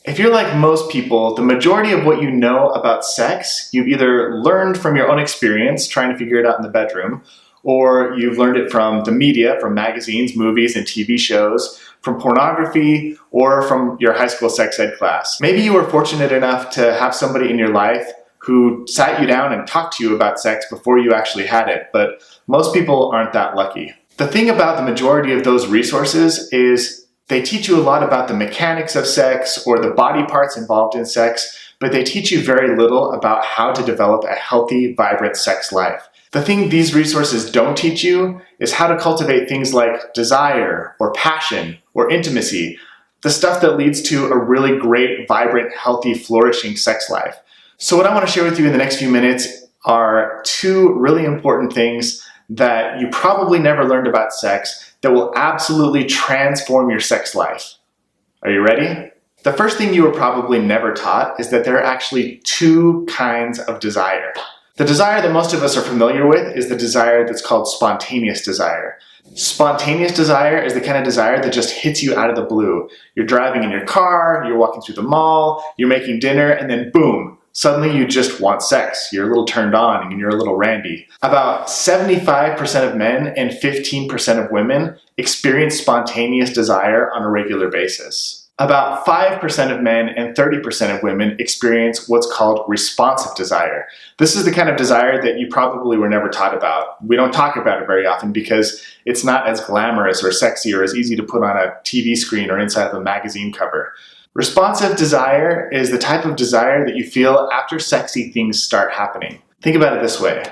If you're like most people, the majority of what you know about sex, you've either learned from your own experience trying to figure it out in the bedroom, or you've learned it from the media, from magazines, movies, and TV shows, from pornography, or from your high school sex ed class. Maybe you were fortunate enough to have somebody in your life who sat you down and talked to you about sex before you actually had it, but most people aren't that lucky. The thing about the majority of those resources is they teach you a lot about the mechanics of sex or the body parts involved in sex, but they teach you very little about how to develop a healthy, vibrant sex life. The thing these resources don't teach you is how to cultivate things like desire or passion or intimacy, the stuff that leads to a really great, vibrant, healthy, flourishing sex life. So what I want to share with you in the next few minutes are two really important things that you probably never learned about sex that will absolutely transform your sex life. Are you ready? The first thing you were probably never taught is that there are actually two kinds of desire. The desire that most of us are familiar with is the desire that's called spontaneous desire. Spontaneous desire is the kind of desire that just hits you out of the blue. You're driving in your car, you're walking through the mall, you're making dinner, and then boom, suddenly you just want sex. You're a little turned on and you're a little randy. About 75% of men and 15% of women experience spontaneous desire on a regular basis. About 5% of men and 30% of women experience what's called responsive desire. This is the kind of desire that you probably were never taught about. We don't talk about it very often because it's not as glamorous or sexy or as easy to put on a TV screen or inside of a magazine cover. Responsive desire is the type of desire that you feel after sexy things start happening. Think about it this way.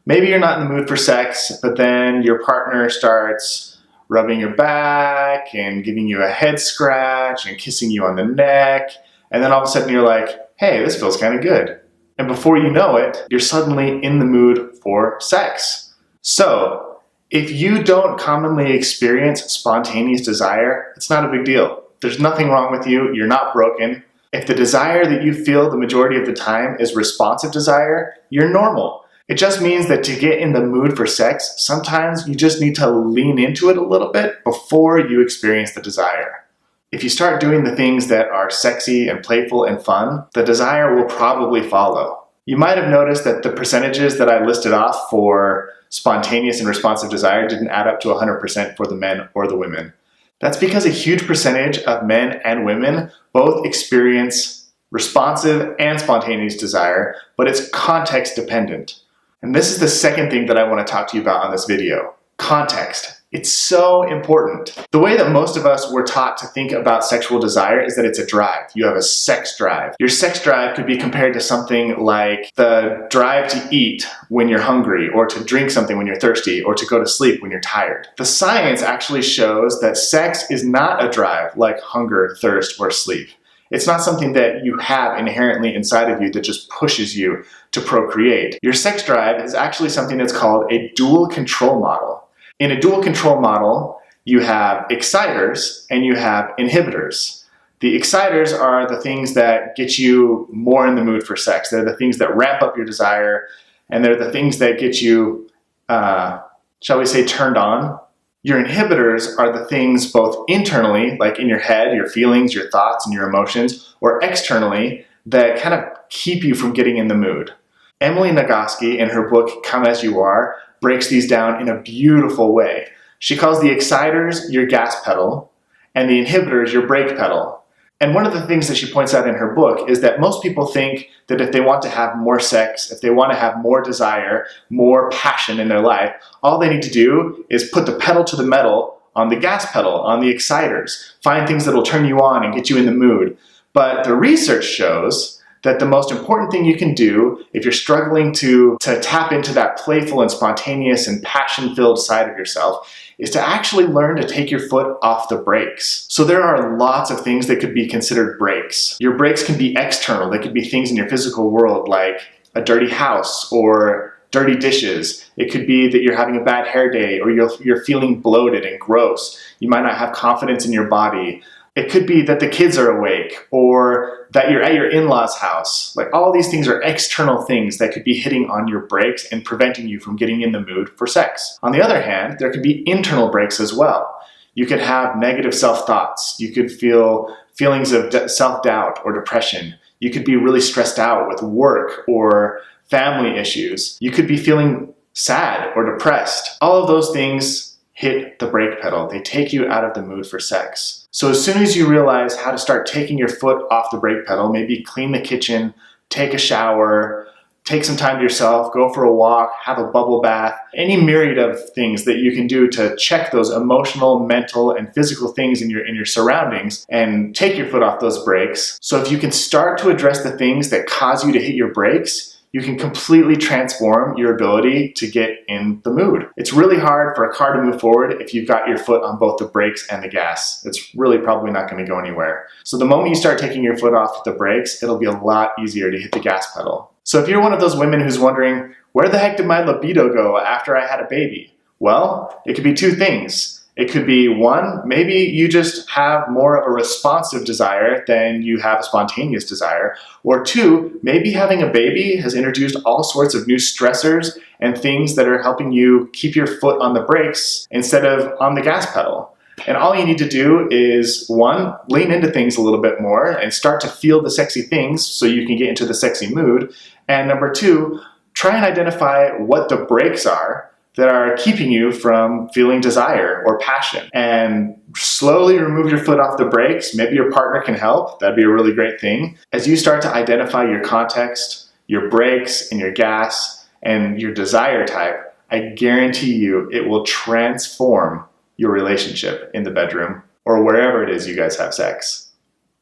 Maybe you're not in the mood for sex, but then your partner starts rubbing your back and giving you a head scratch and kissing you on the neck, and then all of a sudden you're like, hey, this feels kind of good. And before you know it, you're suddenly in the mood for sex. So, if you don't commonly experience spontaneous desire, it's not a big deal. There's nothing wrong with you, you're not broken. If the desire that you feel the majority of the time is responsive desire, you're normal. It just means that to get in the mood for sex, sometimes you just need to lean into it a little bit before you experience the desire. If you start doing the things that are sexy and playful and fun, the desire will probably follow. You might have noticed that the percentages that I listed off for spontaneous and responsive desire didn't add up to 100% for the men or the women. That's because a huge percentage of men and women both experience responsive and spontaneous desire, but it's context dependent. And this is the second thing that I want to talk to you about on this video. Context. It's so important. The way that most of us were taught to think about sexual desire is that it's a drive. You have a sex drive. Your sex drive could be compared to something like the drive to eat when you're hungry, or to drink something when you're thirsty, or to go to sleep when you're tired. The science actually shows that sex is not a drive like hunger, thirst, or sleep. It's not something that you have inherently inside of you that just pushes you to procreate. Your sex drive is actually something that's called a dual control model. In a dual control model, you have exciters and you have inhibitors. The exciters are the things that get you more in the mood for sex. They're the things that ramp up your desire, and they're the things that get you, shall we say, turned on. Your inhibitors are the things both internally, like in your head, your feelings, your thoughts, and your emotions, or externally, that kind of keep you from getting in the mood. Emily Nagoski, in her book, Come As You Are, breaks these down in a beautiful way. She calls the exciters your gas pedal and the inhibitors your brake pedal. And one of the things that she points out in her book is that most people think that if they want to have more sex, if they want to have more desire, more passion in their life, all they need to do is put the pedal to the metal on the gas pedal, on the exciters. Find things that will turn you on and get you in the mood. But the research shows that the most important thing you can do if you're struggling to tap into that playful and spontaneous and passion-filled side of yourself is to actually learn to take your foot off the brakes. So there are lots of things that could be considered brakes. Your brakes can be external. They could be things in your physical world like a dirty house or dirty dishes. It could be that you're having a bad hair day, or you're feeling bloated and gross. You might not have confidence in your body. It could be that the kids are awake, or that you're at your in-laws' house. Like, all these things are external things that could be hitting on your brakes and preventing you from getting in the mood for sex. On the other hand, there could be internal brakes as well. You could have negative self-thoughts. You could feel feelings of self-doubt or depression. You could be really stressed out with work or family issues. You could be feeling sad or depressed. All of those things hit the brake pedal. They take you out of the mood for sex. So as soon as you realize how to start taking your foot off the brake pedal, maybe clean the kitchen, take a shower, take some time to yourself, go for a walk, have a bubble bath, any myriad of things that you can do to check those emotional, mental, and physical things in your surroundings and take your foot off those brakes. So if you can start to address the things that cause you to hit your brakes, you can completely transform your ability to get in the mood. It's really hard for a car to move forward if you've got your foot on both the brakes and the gas. It's really probably not going to go anywhere. So the moment you start taking your foot off the brakes, it'll be a lot easier to hit the gas pedal. So if you're one of those women who's wondering, where the heck did my libido go after I had a baby? Well, it could be two things. It could be one, maybe you just have more of a responsive desire than you have a spontaneous desire. Or two, maybe having a baby has introduced all sorts of new stressors and things that are helping you keep your foot on the brakes instead of on the gas pedal. And all you need to do is, one, lean into things a little bit more and start to feel the sexy things so you can get into the sexy mood. And number two, try and identify what the brakes are that are keeping you from feeling desire or passion. And slowly remove your foot off the brakes. Maybe your partner can help. That'd be a really great thing. As you start to identify your context, your brakes and your gas and your desire type, I guarantee you it will transform your relationship in the bedroom or wherever it is you guys have sex.